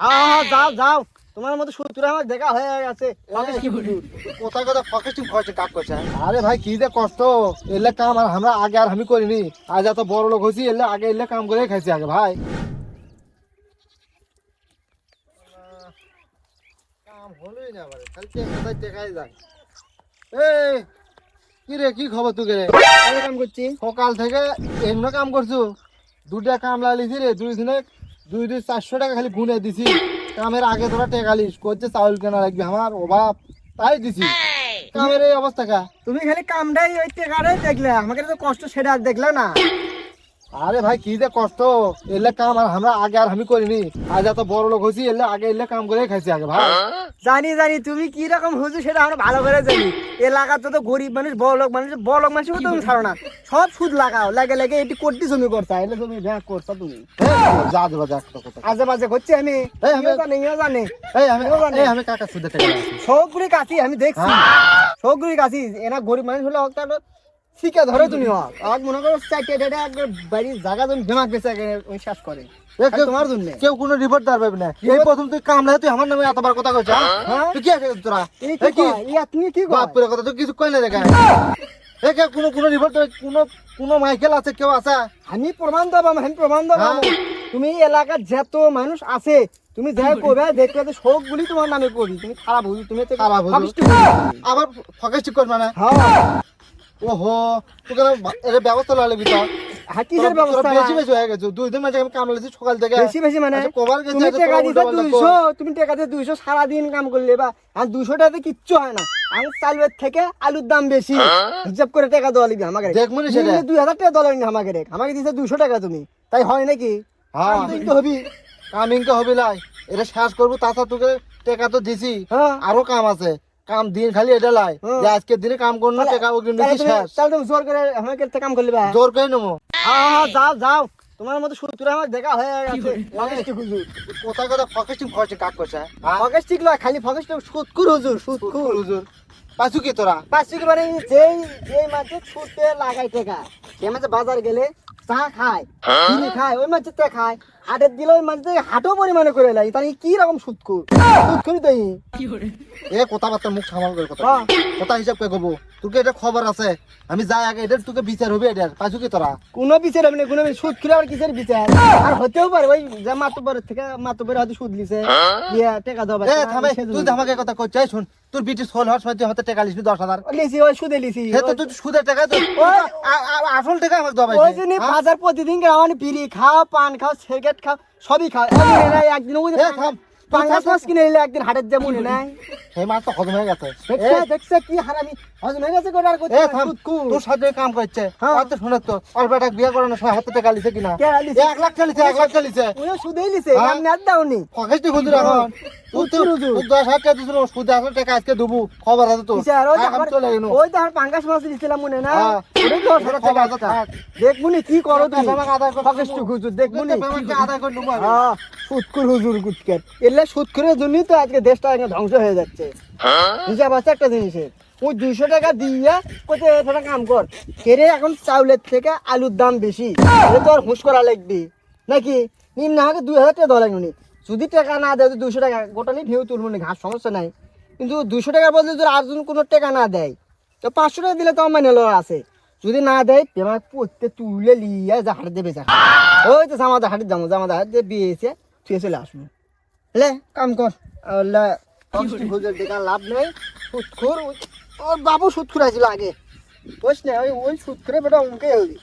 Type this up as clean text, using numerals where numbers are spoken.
হ্যাঁ যাও যাও, তোমার মতো সূত্র আমার দেখা হয়ে গেছে। কোথায় কোথায় ফকেস্টিং করছে কাজ করছে। আরে ভাই কি যে কষ্ট, এলে কাম আর আমরা আগে আর আমি করিনি। আজ এত বড় লোক হয়েছি, এলে আগে এলে কাম করে খাইছি আগে ভাই। কাম হলোই না ভাই, খালি কোথায় দেখাই যায়। এই কি রে, কি খবর তুই রে? কাম করছি। সকাল থেকে এমন কাম করছু, দুটা কাম লাগিয়েছি রে, দুই দিনে 400 টাকা খালি গুনে দিছি। কামের আগে তোরা টেকালিস করছে চাউল কেনা লাগবে, আমার অভাব তাই দিছি। কামের এই অবস্থা কা। তুমি খালি কামটাই ওই টেকারে দেখলে, আমাকে তো কষ্ট সেটা আর দেখলে না। আরে ভাই কি যে কষ্ট, এলে কাম আর আমরা আগে আর আমি করিনি। আজ এত বড় লোক হয়েছি, এলে আগে এলে কাম করে খাইছি আগে ভাই। জানি জানি তুমি কি রকম হয়েছো সেটা আমরা ভালো করে জানি। এলাকার তো গরিব মানুষ, বড় লোক মানুষ তুমি ছাড়ো না, সব সুদ লাগাও, লাগে লাগে এটি কোটি জমি করছা, এলে তুমি ব্যাগ করছো তুমি। যা দেবা যা একটা কথা। আজে বাজে করছি আমি, এই আমিও জানি, এও জানে। আমি কাকা সুদে টাকা আছি। সবগুলি কাছি আমি দেখছি, সবগুলি কাছি। এনা গরিব মানুষ হলে হোক তার শিখে ধরে তুমি হোক, আর মনে করো বাড়ির জায়গা তুমি বেমাক বেঁচে শেষ করে তোমার জন্য। কেউ কোনো রিপোর্ট দাঁড় পাবি না। এই প্রথম তুই কাম লাগে, তুই আমার নামে এতবার কথা কইছ। হ্যাঁ? তুই কি আছে তোরা? তুমি কি বাপরে কথা তুই কিছু কই না দেখা। এ কে কোনো রিপোর্ট, কোনো মাইকেল আছে, কেউ আছে? আমি প্রমাণ দেবো, আমি প্রমাণ দেবো। তুমি এলাকার যত মানুষ আছে তুমি যাই করবে, দেখবে যে সবগুলি তোমার নামে করবি। তুমি খারাপ হবি, তুমি খারাপ হবি। আবার ফকেস্টিং করবে না। হ্যাঁ ওহো, তোকে এর ব্যবস্থা লাগবে তো। হাকিসের ব্যবস্থা বেশি বেশি হয়ে গেছে। 2 দিন মাঝে আমি কাম লাগছি সকাল থেকে। বেশি বেশি মানে আচ্ছা, কবার গেছে? তুমি টাকা দিতে 200, তুমি টাকা দিয়ে 200 সারা দিন কাম করলে বা আর 200 টাকাতে কিচ্ছু হয় না। আমি চালের থেকে আলুর দাম বেশি, হিসাব করে টাকা দেওয়া লাগবে আমাকে। দেখমনি সেটা 2000 টাকা দেওয়া লাগবে আমাকে, আমাকে দিতে 200 টাকা তুমি, তাই হয় নাকি? হ্যাঁ তো হবি, কামিং তো হবি লাই। এটা শেষ করবো, তাছাড়া তোকে টাকা তো দিছি, আরো কাম আছে। কাম দিন খালি এটা লাই যে আজকের দিনে কাম করনো, টাকা ও কিন্তু শেষ। তাহলে তুমি জোর করে আমাকে কাম করলে বা জোর করে নেবো। যাও যাও, তোমার মতো সূত্র আমার দেখা হয়ে গেছে। কোথায় কোথায় ফকেস্টিং করছে কাক করছে। ফকেস্টিং লয়, খালি ফকেস্টিং সুদকুর হুজুর, সুদকুর হুজুর পাইছু কি তোরা? পাঁচশো মানে যেই মাঝে ছুটে লাগাই টাকা, সে মাঝে বাজার গেলে চা খায়, চিনি খায়, ওই মাঝে তে খায়, হাটের দিলে ওই মাঝে হাটও পরিমাণে করে লাই। তাহলে কি রকম সুদকুর, সুদকুরি তাই। এ কথাবার্তা মুখ সামাল করে কথা কথা হিসাব কে করবো। তোকে এটা খবর আছে, আমি যাই আগে এটা তোকে বিচার হবে। এটা পাইছু কি তোরা? কোনো বিচার হবে না, কোনো সুদকুরি আবার কিসের বিচার? আর হতেও পারে ওই যে মাতুব্বরের থেকে মাতুব্বরের হয়তো সুদ লিছে দিয়া টাকা দেওয়া। এ থামে, তুই আমাকে কথা কইছিস। শুন, তোর বিটি সোল হস মাঝে হতে টাকা লিসবি 10,000 লিছি, ওই সুদে লিছি। হে তো তুই সুদের টাকা তো আসল টাকা আমাকে দেওয়া। ওই জন্য বাজার প্রতিদিন গ্রামে বিড়ি খাও, পান খাও, সিগারেট খাও, সবই খাও। একদিন ওই পাঙ্গাস মাছ কিনে নিলে একদিন হাটের যে মনে নাই, সেই মাছ তো হজম হয়ে গেছে। দেখছে কি হারামি হজম হয়ে গেছে। তোর সাথে কাম করছে, শুনে তো ওর বেটা বিয়ে করানোর সময় হাতে টাকা লিছে কিনা? 1 লাখ চালিছে, 1 লাখ চালিছে। ওই সুদেই লিছে, আমি আর দাওনি। ফকেস্টিং হুজুর এখন তুই 10,000 টাকা দিছিল, সুদে আসলে টাকা আজকে দেবো। খবর আছে তো? ওই তো আর পাঙ্গাস মাছ দিছিলাম মনে না, দেখবুনি কি করো তুমি। ফকেস্টিং হুজুর দেখবুনি আদায় করে নেবো। সুদকুর হুজুর গুটকেট, এলে সুদকুরের জন্যই তো আজকে দেশটা ধ্বংস হয়ে যাচ্ছে। হিসাব আছে একটা জিনিসের, ওই 200 টাকা দিয়ে কোথায় এটা কাম কর কেরে। এখন চাউলের থেকে আলুর দাম বেশি, এটা তো আর হুঁশ করা লাগবে নাকি? নিম্ন হাতে 2000 টাকা দেওয়া লাগবে। যদি টাকা না দেয় 200 টাকা গোটালি ঢেউ তুলবো না, ঘাস সমস্যা নাই। কিন্তু 200 টাকার বদলে যদি আরেকজন কোনো টাকা না দেয় তো 500 টাকা দিলে তো আমার মেনে লওয়া আছে। যদি না দেয় পেমাক পড়তে তুলে লিয়ে যা হাটে দেবে, ওই তো জামাতে হাটে যাবো, জামাতে হাট দিয়ে বিয়েছে তুই চলে আসবো। লে কাম কর, দেখা লাভ নেই। সুৎখুর, ওর বাবু সুৎখুর আছিল আগে, বুঝ না, ওই সুৎখুরে বেটা অঙ্কে হবি।